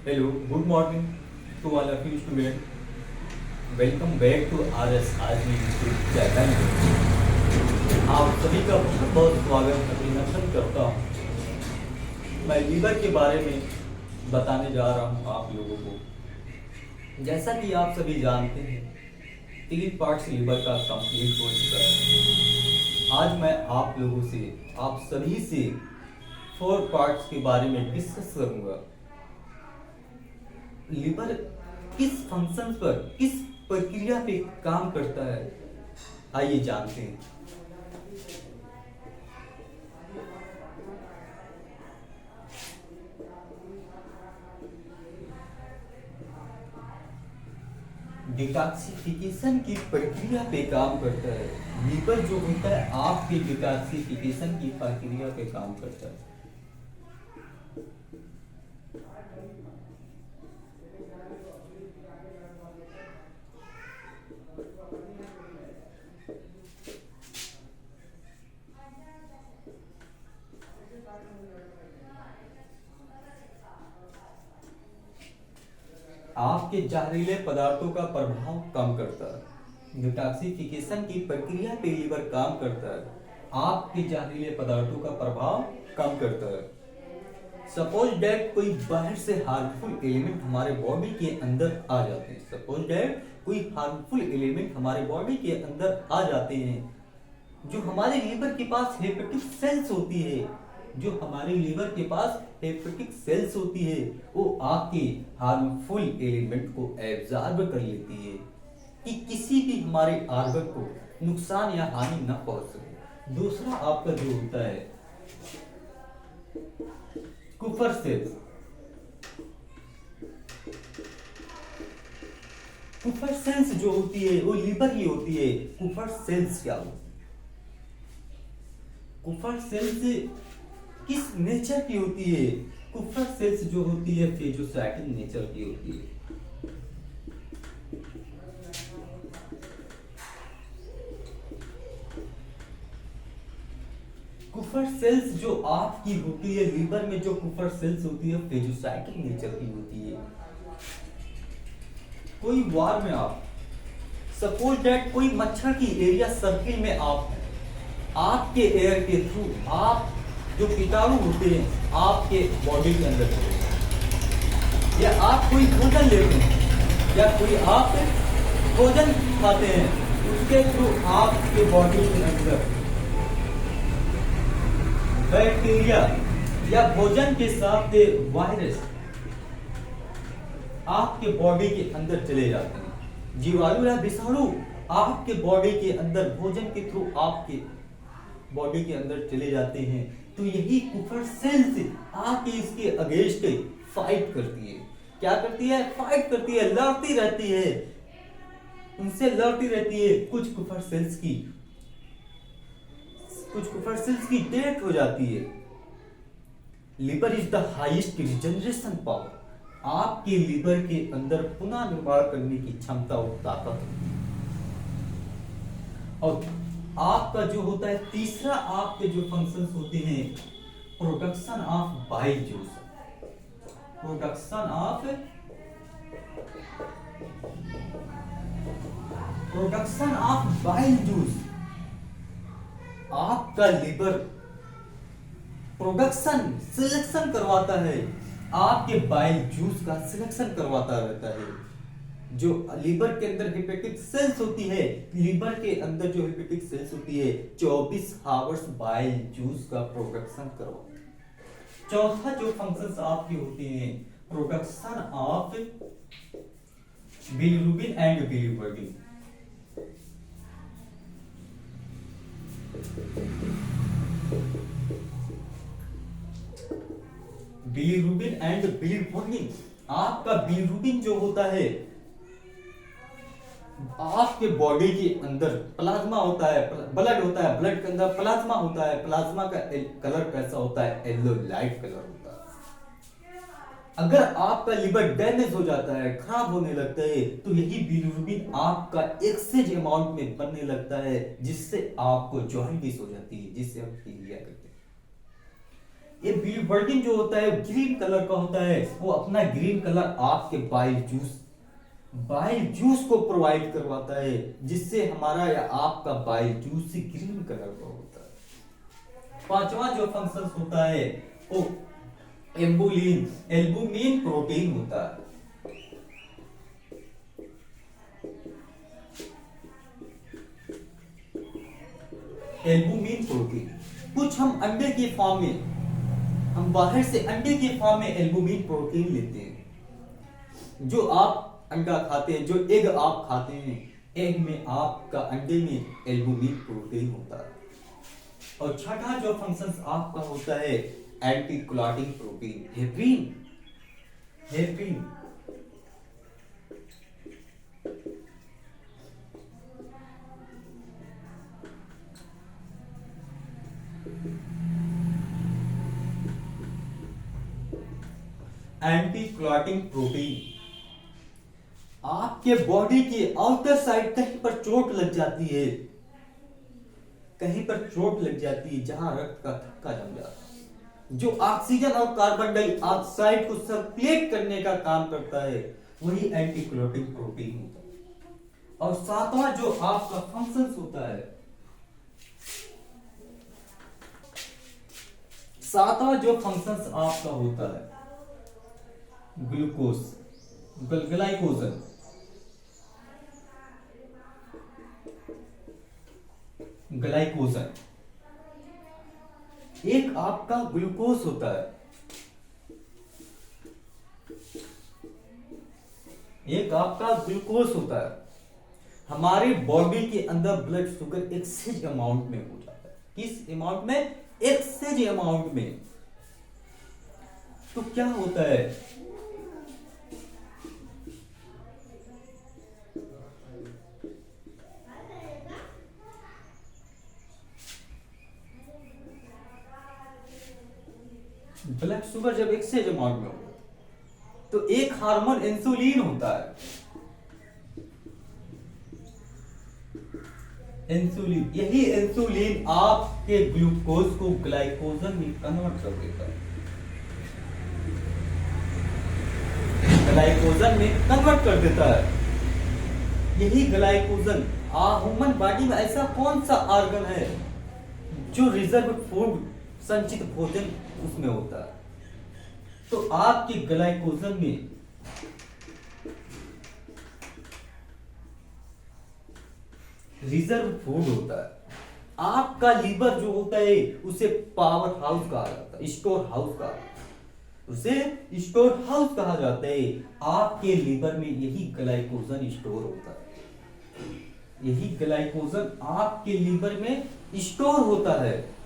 Hello, good morning to all of you students. Welcome back to RS RG YouTube channel में। आप सभी का बहुत बहुत स्वागत अभिनंदन करता हूँ। मैं लीवर के बारे में बताने जा रहा हूँ आप लोगों को। जैसा कि आप सभी जानते हैं, 3 पार्ट्स लीवर का कंप्लीट हो चुका है। आज मैं आप लोगों से, आप सभी से 4 पार्ट्स के बारे में डिस्कस करूँगा। लीवर किस फंक्शन पर, किस प्रक्रिया पे काम करता है, आइए जानते हैं। डिटॉक्सिफिकेशन की प्रक्रिया पे काम करता है। लीवर जो होता है आपके डिटॉक्सिफिकेशन की प्रक्रिया पे काम करता है। आपके जहरीले पदार्थों का प्रभाव कम करता है। डिटॉक्सिफिकेशन की प्रक्रिया पे लीवर काम करता है। आपके जहरीले पदार्थों का प्रभाव कम करता है। सपोज डैट कोई बाहर से हार्मफुल एलिमेंट हमारे बॉडी के अंदर आ जाते हैं। सपोज डैट कोई हार्मफुल एलिमेंट हमारे बॉडी के अंदर आ जाते हैं। जो हमारे लीवर के पास हेपेटिक सेल्स होती है, जो हमारे लीवर के पास हेपेटिक सेल्स होती है, वो आपके हार्मफुल एलिमेंट को एब्जॉर्ब कर लेती है कि किसी भी हमारे ऑर्गन को नुकसान या हानि न पहुंच सके। दूसरा आपका जो होता है कुफर सेल्स। कुफर सेल्स जो होती है वो लीवर ही होती है। कुफर सेल्स क्या होती है? कुफर सेल्स किस नेचर की होती है? कुफर सेल्स जो होती है फेगोसाइटिक नेचर की होती है। कुफर सेल्स जो आपकी होती है लीवर में, जो कुफर सेल्स होती है फेगोसाइटिक नेचर की होती है। कोई वार में आप, सपोज दैट कोई मच्छर की एरिया सर्किल में आप हैं, आपके एयर के थ्रू आप जो कीटाणु होते हैं आपके बॉडी के अंदर चले जाते, या आप कोई भोजन लेते हैं या कोई आप भोजन खाते हैं, उसके थ्रू आपके बॉडी के अंदर बैक्टीरिया या भोजन के साथ वायरस आपके बॉडी के अंदर चले जाते हैं। जीवाणु या विषाणु आपके बॉडी के अंदर भोजन के थ्रू आपके बॉडी के अंदर चले जाते हैं। तो यही कुफर सेल्स आके इसके अगेंस्ट फाइट करती है। क्या करती है? फाइट करती है, लड़ती रहती है, उनसे लड़ती रहती है। कुछ कुफर सेल्स की डेथ हो जाती है। Liver is the highest regeneration power. आपके लिवर के अंदर पुनः निर्माण करने की क्षमता और ताकत होती है। और आपका जो होता है तीसरा, आपके जो फंक्शंस होते हैं, production of bile juice. Production of bile juice. आपका लिवर प्रोडक्शन सिलेक्शन करवाता है, आपके बाइल जूस का सिलेक्शन करवाता रहता है। जो लीवर के अंदर हेपेटिक सेल्स होती है, लीवर के अंदर जो हेपेटिक सेल्स होती है 24 आवर्स बाइल जूस का प्रोडक्शन करवाती है। चौथा जो फंक्शंस आपके होते हैं, production of bilirubin and biliverdin. Bilirubin and biliverdin. आपका बिलिरुबिन जो होता है, आपके बॉडी के अंदर प्लाज्मा होता है, ब्लड होता है, ब्लड के अंदर प्लाज्मा होता है। प्लाज्मा का कलर कैसा होता है? येलो लाइट कलर होता है। अगर आपका लिवर डैमेज हो जाता है, खराब होने लगता है, तो यही बिलिरुबिन आपका एक्सेज अमाउंट में बनने लगता है, जिससे आपको जॉइंटिस हो जाती है, जिससे हम पीलिया कहते हैं। ये बिलिवर्डिन जो होता है ग्रीन कलर का होता है, वो अपना ग्रीन कलर आपके बाइल जूस को प्रोवाइड करवाता है, जिससे हमारा या आपका बाइल जूस ग्रीन कलर का होता है। पांचवा जो फंक्शन होता है वो एल्बुमिन प्रोटीन होता है। एल्बुमिन प्रोटीन, कुछ हम अंडे के फॉर्म में, हम बाहर से अंडे के फॉर्म में एल्बुमिन प्रोटीन लेते हैं। जो आप अंडा खाते हैं, जो एग आप खाते हैं, एग में आपका अंडे में एल्बुमिन प्रोटीन होता है। और छठा जो फंक्शन आपका होता है anti clotting protein, heparin. Anti clotting protein आपके बॉडी की आउटर साइड कहीं पर चोट लग जाती है, कहीं पर चोट लग जाती है जहां रक्त का थक्का जम जाता है, जो ऑक्सीजन और कार्बन डाइऑक्साइड को सर्कुलेट करने का काम करता है, वही एंटी क्लॉटिंग प्रोटीन होता है। और सातवां जो आपका फंक्शन होता है, सातवां जो फंक्शन आपका होता है ग्लाइकोजन। एक आपका ग्लूकोज होता है, एक आपका ग्लूकोज होता है। हमारे बॉडी के अंदर ब्लड शुगर एक्सेज अमाउंट में हो जाता है। किस अमाउंट में? एक्सेज अमाउंट में। तो क्या होता है, ब्लड शुगर जब एक्सेज अमाउंट में होगा तो एक हार्मोन इंसुलिन होता है, इंसुलिन। यही इंसुलिन आपके ग्लूकोज को ग्लाइकोजन में कन्वर्ट कर देता है, ग्लाइकोजन में कन्वर्ट कर देता है। यही ग्लाइकोजन ह्यूमन बॉडी में ऐसा कौन सा ऑर्गन है जो रिजर्व फूड, संचित भोजन उसमें होता है? तो आपके ग्लाइकोजन में रिजर्व फूड होता है। आपका लीवर जो होता है उसे पावर हाउस कहा जाता है, स्टोर हाउस कहा जाता है, उसे स्टोर हाउस कहा जाता है। आपके लीवर में यही ग्लाइकोजन स्टोर होता है, यही ग्लाइकोजन आपके लीवर में स्टोर होता है।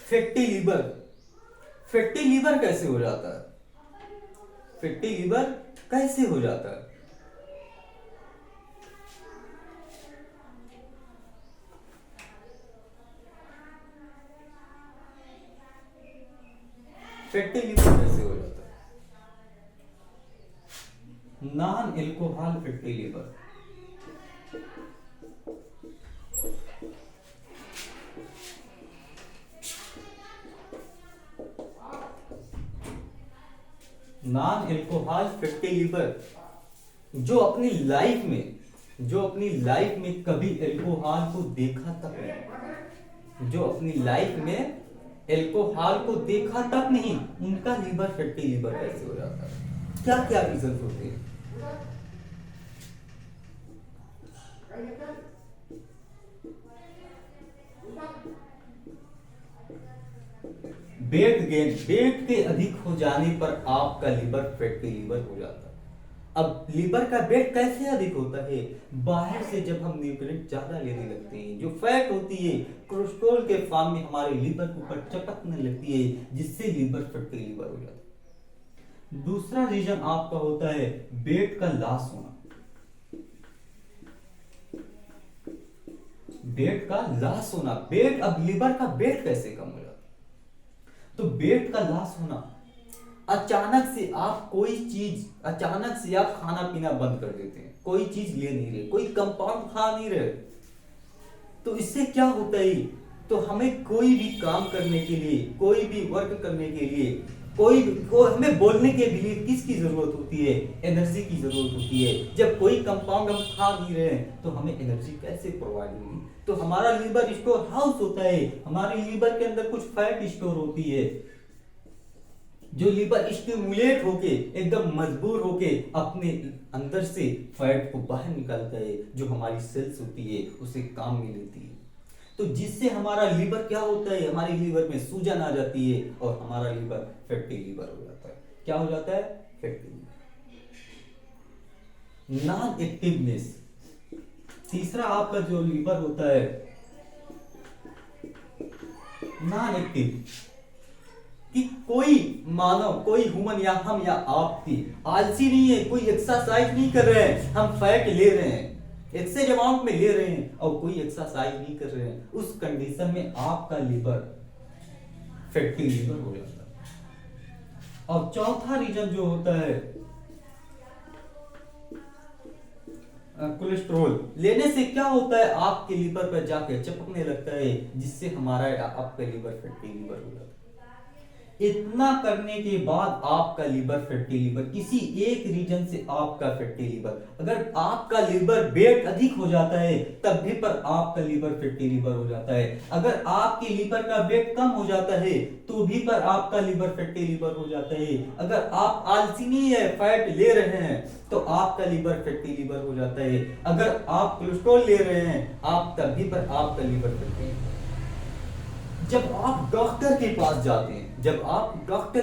फैटी लीवर, फैटी लीवर कैसे हो जाता है? फैटी लीवर कैसे हो जाता है? फैटी लीवर कैसे हो जाता है? Non alcohol fatty liver. Non alcohol fatty liver जो अपनी लाइफ में कभी एल्कोहल को देखा तक नहीं, जो अपनी लाइफ में एल्कोहल को देखा तक नहीं, उनका लीवर फैटी लीवर कैसे हो जाता है? क्या क्या रीजन होते हैं? वेट गेन, वेट के अधिक हो जाने पर आपका लीवर फैटी लीवर हो जाता है। अब लीवर का वेट कैसे अधिक होता है? बाहर से जब हम न्यूट्रिएंट ज्यादा लेने लगते हैं, जो फैट होती है कोलेस्ट्रॉल के फॉर्म में हमारे लीवर के ऊपर चपकने लगती है, जिससे लीवर फैटी लीवर हो जाता है। दूसरा रीजन आपका होता है वेट का लॉस होना, वेट का लॉस होना। वेट, अब लीवर का वेट कैसे कम हो जाता है? तो वेट का लॉस होना, अचानक से आप अचानक से आप खाना पीना बंद कर देते हैं, कोई चीज ले नहीं रहे, कोई कंपाउंड खा नहीं रहे, तो इससे क्या होता है? तो हमें कोई भी काम करने के लिए, कोई भी वर्क करने के लिए, हमें बोलने के लिए किसकी जरूरत होती है? एनर्जी की जरूरत होती है। जब कोई कंपाउंड हम खा नहीं रहे हैं तो हमें एनर्जी कैसे प्रोवाइड होगी? तो हमारा लीवर स्टोर हाउस होता है, हमारे लीवर के अंदर कुछ फैट स्टोर होती है, जो लीवर स्टिमुलेट होके एकदम मजबूर होके अपने अंदर से फैट को बाहर निकालता है, जो हमारी सेल्स होती है उसे काम में लेती है। तो जिससे हमारा लीवर क्या होता है? हमारे लीवर में सूजन आ जाती है और हमारा लीवर फैटी लीवर हो जाता है। क्या हो जाता है? Fatty liver. नॉन एक्टिवनेस, तीसरा आपका जो लीवर होता है नॉन एक्टिव, कि कोई मानव, कोई ह्यूमन या हम या आप भी आलसी नहीं है, कोई एक्सरसाइज नहीं कर रहे हैं, हम फैट ले रहे हैं, एक्सेस अमाउंट में ले रहे हैं और कोई एक्सरसाइज नहीं कर रहे हैं, उस कंडीशन में आपका लीवर फैटी लीवर हो जाता है। और चौथा रीजन जो होता है कोलेस्ट्रॉल लेने से क्या होता है? आपके लीवर पर जाके चिपकने लगता है, जिससे हमारा आपका लीवर फैटी लीवर हो जाता है। इतना करने के बाद आपका लीवर फैटी लीवर, किसी एक रीजन से आपका फैटी लीवर, अगर आपका लीवर वेट अधिक हो जाता है तब भी पर आपका लीवर फैटी लीवर हो जाता है, अगर आपके लीवर का वेट कम हो जाता है तो भी पर आपका लीवर फैटी लीवर हो जाता है, अगर आप आलसी नहीं है, फैट ले रहे हैं तो आपका लीवर फैटी लीवर हो जाता है, अगर आप कोलेस्ट्रॉल ले रहे हैं आप तब भी पर आपका लीवर फैटी। जब आप डॉक्टर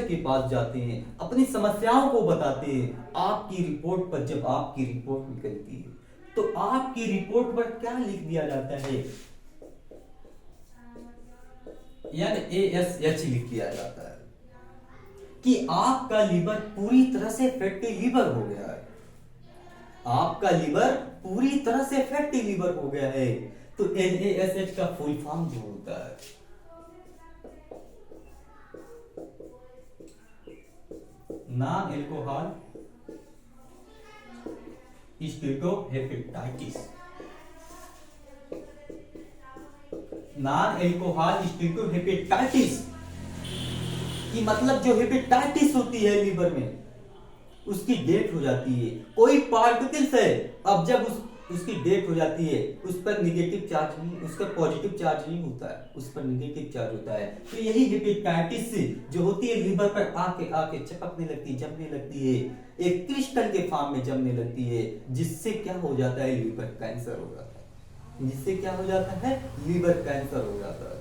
के पास जाते हैं, अपनी समस्याओं को बताते हैं, आपकी रिपोर्ट पर जब आपकी रिपोर्ट निकलती है तो आपकी रिपोर्ट पर क्या लिख दिया जाता है? यानी ASH लिख दिया जाता है कि आपका लीवर पूरी तरह से फैटी लीवर हो गया है, आपका लीवर पूरी तरह से फैटी लीवर हो गया है। तो NaSH का फुल फॉर्म जो होता है non alcohol steatohepatitis, non alcohol steatohepatitis की मतलब जो हेपेटाइटिस होती है लीवर में उसकी डेथ हो जाती है, कोई पार्टिकल्स है, अब जब उसकी डेथ हो जाती है उस पर निगेटिव चार्ज नहीं, उस पर पॉजिटिव चार्ज नहीं होता है, उस पर निगेटिव चार्ज होता है। तो यही हेपेटाइटिस जो होती है लीवर पर आके चिपकने लगती है, जमने लगती है, एक क्रिस्टल के फॉर्म में जमने लगती है, जिससे क्या हो जाता है? लीवर कैंसर हो जाता है। जिससे क्या हो जाता है? लीवर कैंसर हो जाता है।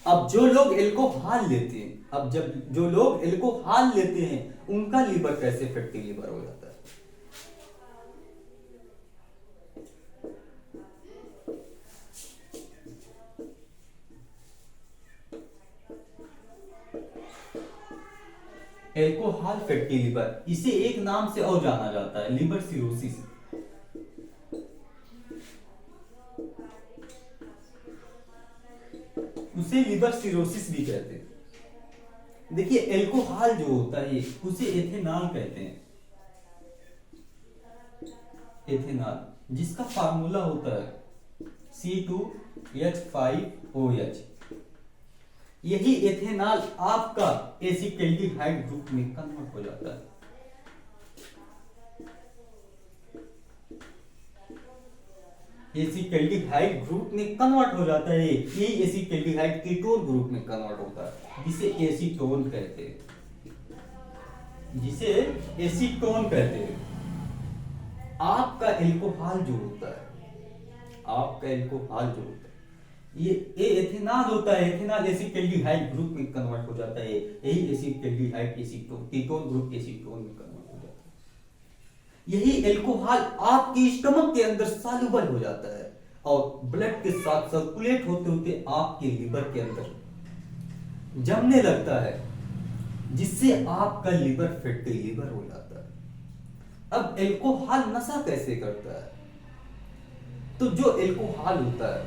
अब जो लोग एल्कोहल लेते हैं, जो लोग एल्कोहल लेते हैं उनका लीवर कैसे फैटी लीवर हो जाता है? एल्कोहल फैटी लीवर, इसे एक नाम से और जाना जाता है, लिवर सिरोसिस। उसे लिवर सिरोसिस भी कहते हैं। देखिए एल्कोहल जो होता है उसे एथेनॉल कहते हैं, एथेनॉल, जिसका फार्मूला होता है C2H5OH। यही एथेनॉल आपका एसिटाल्डिहाइड ग्रुप में कन्वर्ट हो जाता है। एसिटाल्डिहाइड ग्रुप में कन्वर्ट हो जाता है, यही एसिटाल्डिहाइड कीटोन ग्रुप में कन्वर्ट होता है, जिसे एसीटोन कहते हैं, जिसे एसीटोन कहते हैं। आपका एल्कोहल जो होता है, ये एथेनॉल होता है, एथेनॉल एसिटाल्डिहाइड ग्रुप में कन्वर्ट हो जाता है, यही acetaldehyde acetone ketone group acetone में कन्वर्ट हो जाता है। यही एल्कोहल आपके स्टमक के अंदर सॉल्युबल हो जाता है और ब्लड के साथ सर्कुलेट होते होते आपके लिवर के अंदर जमने लगता है, जिससे आपका लिवर फैटी लिवर हो जाता है। अब एल्कोहल नशा कैसे करता है? तो जो एल्कोहल होता है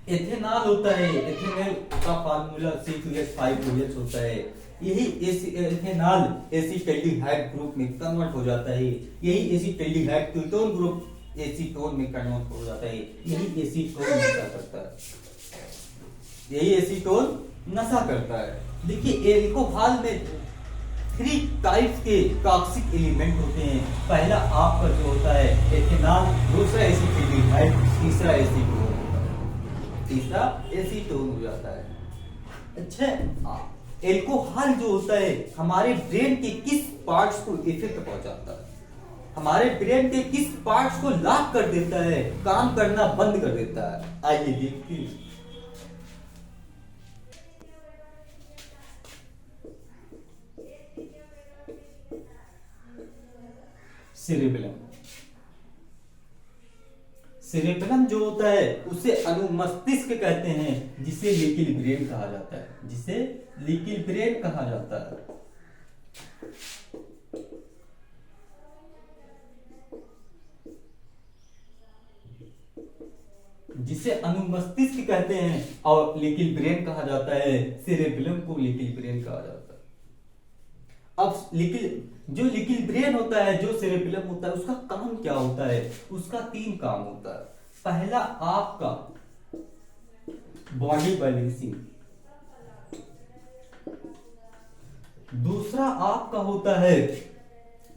एथेनॉल होता है, एथेनॉल का फार्मूला C2H5OH होता है। यही एथेनॉल एसिटाल्डिहाइड ग्रुप में कन्वर्ट हो जाता है। यही एसिटाल्डिहाइड कीटोन ग्रुप एसीटोन में कन्वर्ट हो जाता है। यही एसीटोन नशा करता है। यही एसीटोन नशा करता है। देखिए एल्कोहल में 3 टाइप्स के टॉक्सिक एलिमेंट होते हैं। पहला आपका जो होता है एथेनॉल, दूसरा एसिटाल्डिहाइड, तीसरा एसीटोन। तीसरा एसीटोन हो जाता है। अच्छा, एल्कोहल जो होता है हमारे ब्रेन के किस पार्ट्स को इफेक्ट पहुंचाता है? हमारे ब्रेन के किस पार्ट्स को लॉक कर देता है, काम करना बंद कर देता है? आइए देखते हैं। सेरेबेलम। सेरेबेलम जो होता है उसे अनुमस्तिष्क कहते हैं, जिसे लिटिल ब्रेन कहा जाता है। जिसे लिटिल ब्रेन कहा जाता है। जिसे अनुमस्तिष्क कहते हैं और लिटिल ब्रेन कहा जाता है। सेरेबेलम को लिटिल ब्रेन कहा जाता है। अब जो लिटिल ब्रेन होता है, जो सेरेबेलम होता है, उसका काम क्या होता है? उसका 3 काम होता है। पहला आपका बॉडी बैलेंसिंग, दूसरा आपका होता है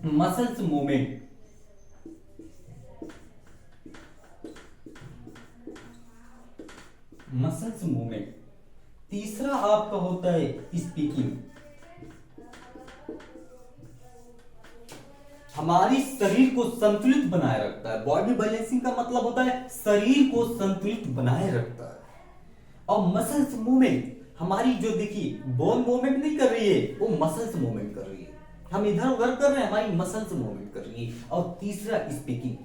मसल्स मूवमेंट, तीसरा आपका होता है स्पीकिंग। हमारी शरीर को संतुलित बनाए रखता है। बॉडी बैलेंसिंग का मतलब होता है शरीर को संतुलित बनाए रखता है। और मसल्स मूवमेंट, हमारी जो देखिए बोन मूवमेंट नहीं कर रही है, वो मसल्स मूवमेंट कर रही है। हम इधर उधर कर रहे हैं, हमारी मसल्स मूवमेंट कर रही है। और तीसरा स्पीकिंग,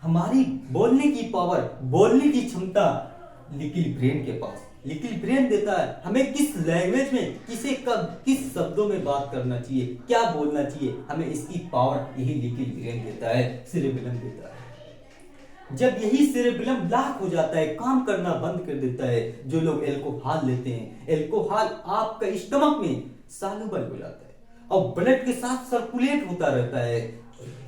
हमारी बोलने की पावर, बोलने की क्षमता लिटिल ब्रेन के पास। लिटिल ब्रेन देता है हमें किस लैंग्वेज में, किसे कब, किस शब्दों में बात करना चाहिए, क्या बोलना चाहिए, हमें इसकी पावर यही लिटिल ब्रेन देता है, सेरेबेलम देता है। जब यही सेरेबेलम लॉक हो जाता है, काम करना बंद कर देता है, जो लोग एल्कोहल लेते हैं, एल्कोहल आपका स्टमक में सॉल्युबल हो जाता है और ब्लड के साथ सर्कुलेट होता रहता है।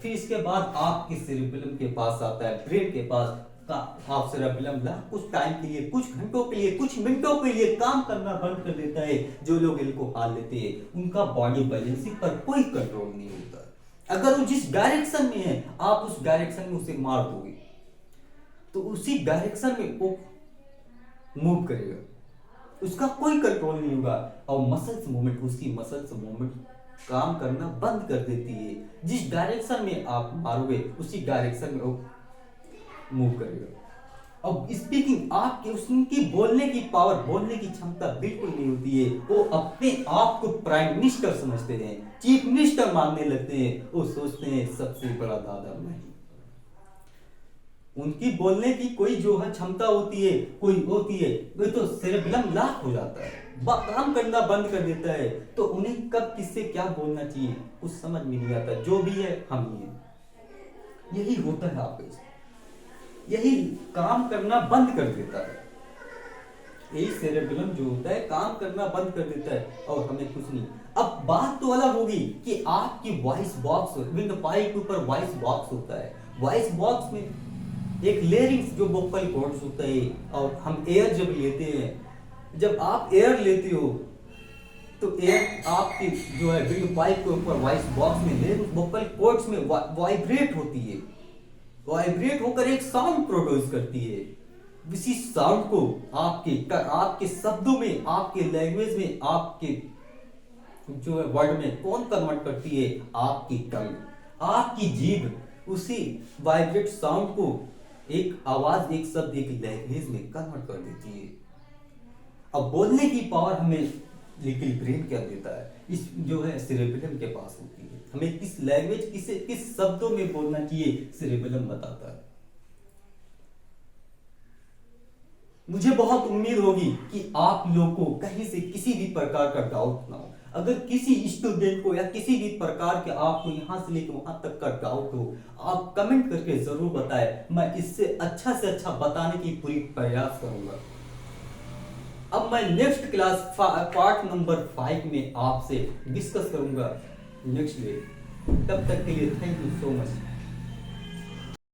फिर इसके बाद आपके सेरेबेलम के पास आता है, ब्रेन के पास का। आप सेरेबेलम कुछ टाइम के लिए, कुछ घंटों के लिए, कुछ मिनटों के लिए काम करना बंद कर देता है। जो लोग एल्कोहल लेते हैं उनका बॉडी बैलेंसिंग पर कोई कंट्रोल नहीं होता। अगर वो जिस डायरेक्शन में है, आप उस डायरेक्शन में उसे मार दोगे तो उसी डायरेक्शन में वो मूव करेगा, उसका कोई कंट्रोल नहीं होगा। और मसल्स मूवमेंट, उसकी मसल्स मूवमेंट काम करना बंद कर देती है। जिस डायरेक्शन में आप मारोगे उसी डायरेक्शन में वो मूव करेगा। अब स्पीकिंग, आपके उसकी बोलने की पावर, बोलने की क्षमता बिल्कुल नहीं होती है। वो अपने आप को प्राइम मिनिस्टर समझते हैं, चीफ मिनिस्टर मानने लगते हैं। वो सोचते हैं सबसे बड़ा दादा मैं। उनकी बोलने की कोई जो है क्षमता होती है, कोई होती है, वो तो सेरेबेलम लॉक हो जाता है, काम करना बंद कर देता है। तो उन्हें कब किससे क्या बोलना चाहिए कुछ समझ में नहीं आता। जो भी है हम ही है। यही होता है आपके, यही काम करना बंद कर देता है। यही सेरेबेलम जो होता है काम करना बंद कर देता है और हमें कुछ नहीं। अब बात तो अलग होगी कि आपकी वॉइस बॉक्स, विंडपाइप के ऊपर वॉइस बॉक्स होता है। वॉइस बॉक्स में एक लेरिंग्स जो वोकल कॉर्ड्स होता है, और हम एयर जब लेते हैं, जब आप एयर लेते हो तो एयर आपकी जो है विंडपाइप के ऊपर वॉइस बॉक्स में लेरिंग्स वोकल कॉर्ड्स में वाइब्रेट होती है। वाइब्रेट होकर एक साउंड प्रोड्यूस करती है। इसी साउंड को आपके शब्दों में, आपके लैंग्वेज में, आपके जो है वर्ड में कौन कन्वर्ट करती है? आपकी टंग, आपकी जीभ उसी वाइब्रेट साउंड को एक आवाज, एक शब्द, एक लैंग्वेज में कन्वर्ट कर देती है। अब बोलने की पावर हमें लिटिल ब्रेन क्या देता है? इस जो है सेरेबेलम के पास होती है। हमें किस लैंग्वेज, किस शब्दों में बोलना चाहिए, सेरेबेलम बताता है। मुझे बहुत उम्मीद होगी कि आप लोगों को कहीं से किसी भी प्रकार का डाउट ना हो। अगर किसी स्टूडेंट को या किसी भी प्रकार के आपको यहाँ से लेकर वहां तक का डाउट हो, आप कमेंट करके जरूर बताएं, मैं इससे से अच्छा बताने की पूरी प्रयास करूंगा। अब मैं नेक्स्ट क्लास पार्ट नंबर 5 में आपसे डिस्कस करूंगा नेक्स्ट डे। तब तक के लिए थैंक यू सो मच।